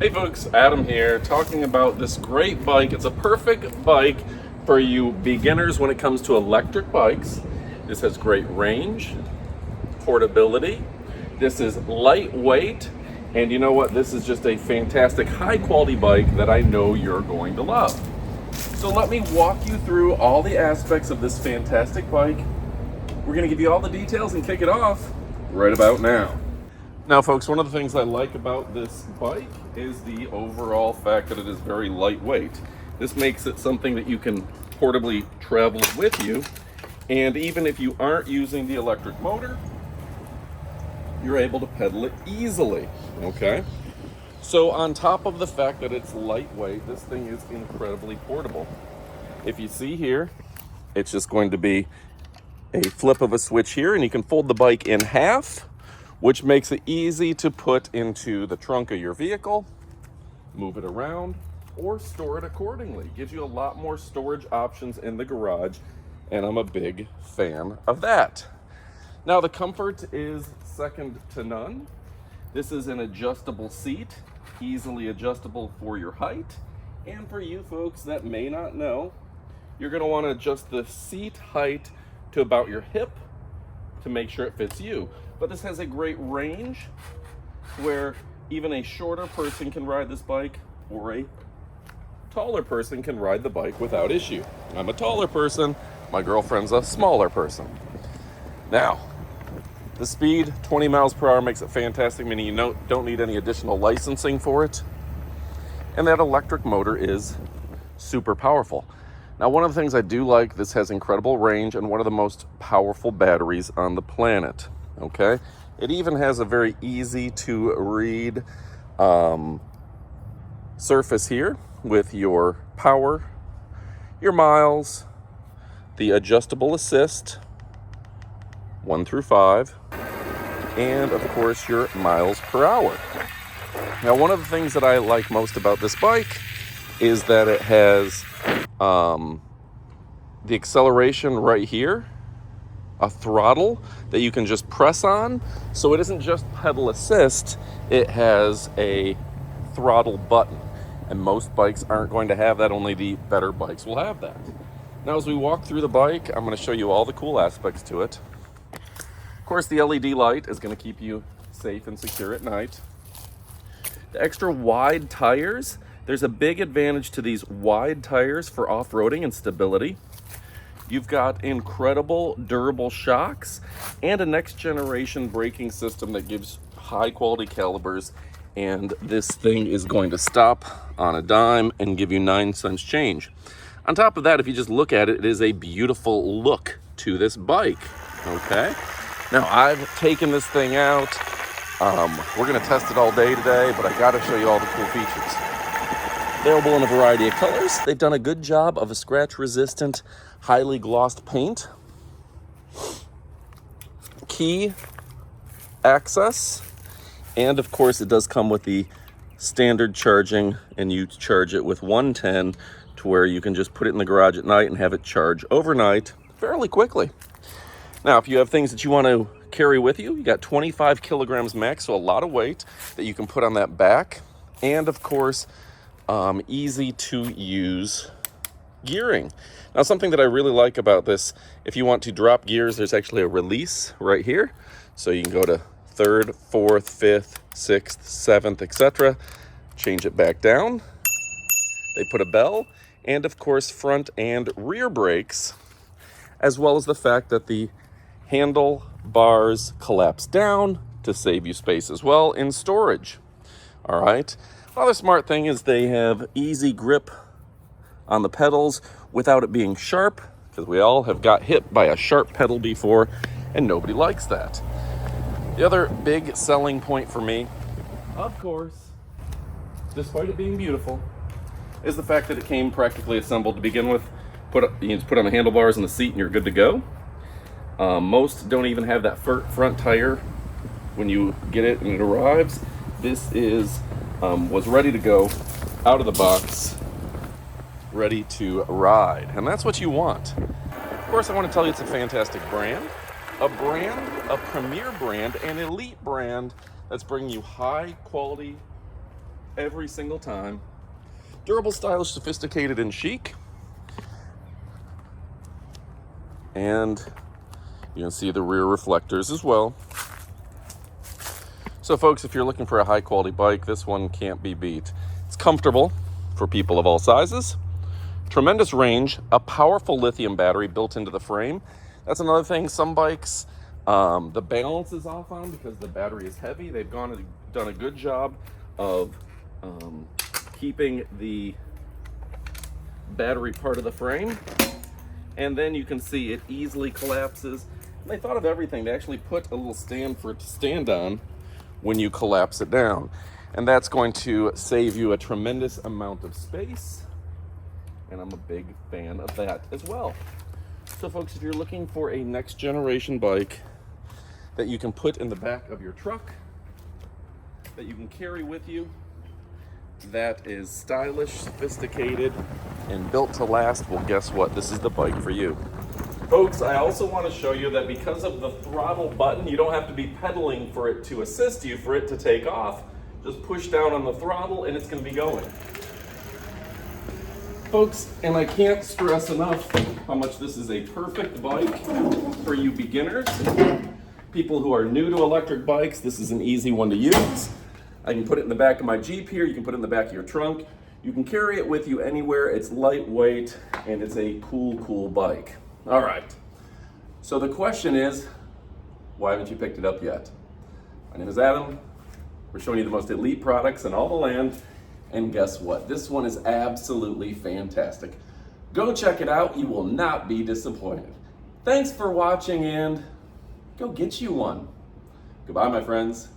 Hey folks, Adam here, talking about this great bike. It's a perfect bike for you beginners when it comes to electric bikes. This has great range, portability. This is lightweight, and you know what? This is just a fantastic high quality bike that I know you're going to love. So let me walk you through all the aspects of this fantastic bike. We're gonna give you all the details and kick it off right about now. Now folks, one of the things I like about this bike is the overall fact that it is very lightweight. This makes it something that you can portably travel with you, and even if you aren't using the electric motor, you're able to pedal it easily, okay? So on top of the fact that it's lightweight, this thing is incredibly portable. If you see here, it's just going to be a flip of a switch here, and you can fold the bike in half, which makes it easy to put into the trunk of your vehicle, move it around, or store it accordingly. Gives you a lot more storage options in the garage, and I'm a big fan of that. Now the comfort is second to none. This is an adjustable seat, easily adjustable for your height. And for you folks that may not know, you're gonna wanna adjust the seat height to about your hip to make sure it fits you. But this has a great range where even a shorter person can ride this bike, or a taller person can ride the bike without issue. I'm a taller person, my girlfriend's a smaller person. Now, the speed, 20 miles per hour, makes it fantastic, meaning you don't need any additional licensing for it. And that electric motor is super powerful. Now, one of the things I do like, this has incredible range and one of the most powerful batteries on the planet, okay? It even has a very easy to read surface here with your power, your miles, the adjustable assist, 1 through 5, and of course your miles per hour. Now, one of the things that I like most about this bike is that it has the acceleration right here, a throttle that you can just press on. So it isn't just pedal assist, it has a throttle button. And most bikes aren't going to have that, only the better bikes will have that. Now as we walk through the bike, I'm going to show you all the cool aspects to it. Of course, the LED light is going to keep you safe and secure at night. The extra wide tires, there's a big advantage to these wide tires for off-roading and stability. You've got incredible durable shocks and a next generation braking system that gives high quality calibers, and this thing is going to stop on a dime and give you 9 cents change. On top of that, if you just look at it, it is a beautiful look to this bike, okay? Now I've taken this thing out. We're gonna test it all day today, but I gotta show you all the cool features. Available in a variety of colors. They've done a good job of a scratch-resistant, highly glossed paint. Key access, and of course it does come with the standard charging, and you charge it with 110 to where you can just put it in the garage at night and have it charge overnight fairly quickly. Now, if you have things that you want to carry with you, you got 25 kilograms max, so a lot of weight that you can put on that back, and of course, easy to use gearing. Now, something that I really like about this, if you want to drop gears, there's actually a release right here. So you can go to 3rd, 4th, 5th, 6th, 7th, etc. Change it back down. They put a bell, and of course, front and rear brakes, as well as the fact that the handlebars collapse down to save you space as well in storage. All right. Another smart thing is they have easy grip on the pedals without it being sharp, because we all have got hit by a sharp pedal before, and nobody likes that. The other big selling point for me, of course, despite it being beautiful, is the fact that it came practically assembled to begin with. You just put on the handlebars and the seat and you're good to go. Most don't even have that front tire when you get it and it arrives. This was ready to go out of the box, ready to ride, and that's what you want. Of course, I want to tell you it's a fantastic brand, a premier brand, an elite brand that's bringing you high quality every single time. Durable, stylish, sophisticated, and chic. And you can see the rear reflectors as well. So folks, if you're looking for a high quality bike, this one can't be beat. It's comfortable for people of all sizes. Tremendous range, a powerful lithium battery built into the frame. That's another thing, some bikes, the balance is off on because the battery is heavy. They've done a good job of keeping the battery part of the frame. And then you can see it easily collapses. And they thought of everything. They actually put a little stand for it to stand on when you collapse it down. And that's going to save you a tremendous amount of space. And I'm a big fan of that as well. So folks, if you're looking for a next generation bike that you can put in the back of your truck, that you can carry with you, that is stylish, sophisticated, and built to last, well, guess what? This is the bike for you. Folks, I also want to show you that because of the throttle button, you don't have to be pedaling for it to assist you, for it to take off. Just push down on the throttle and it's going to be going. Folks, and I can't stress enough how much this is a perfect bike for you beginners. People who are new to electric bikes, this is an easy one to use. I can put it in the back of my Jeep here. You can put it in the back of your trunk. You can carry it with you anywhere. It's lightweight and it's a cool bike. All right. So the question is, why haven't you picked it up yet? My name is Adam. We're showing you the most elite products in all the land. And guess what? This one is absolutely fantastic. Go check it out. You will not be disappointed. Thanks for watching and go get you one. Goodbye, my friends.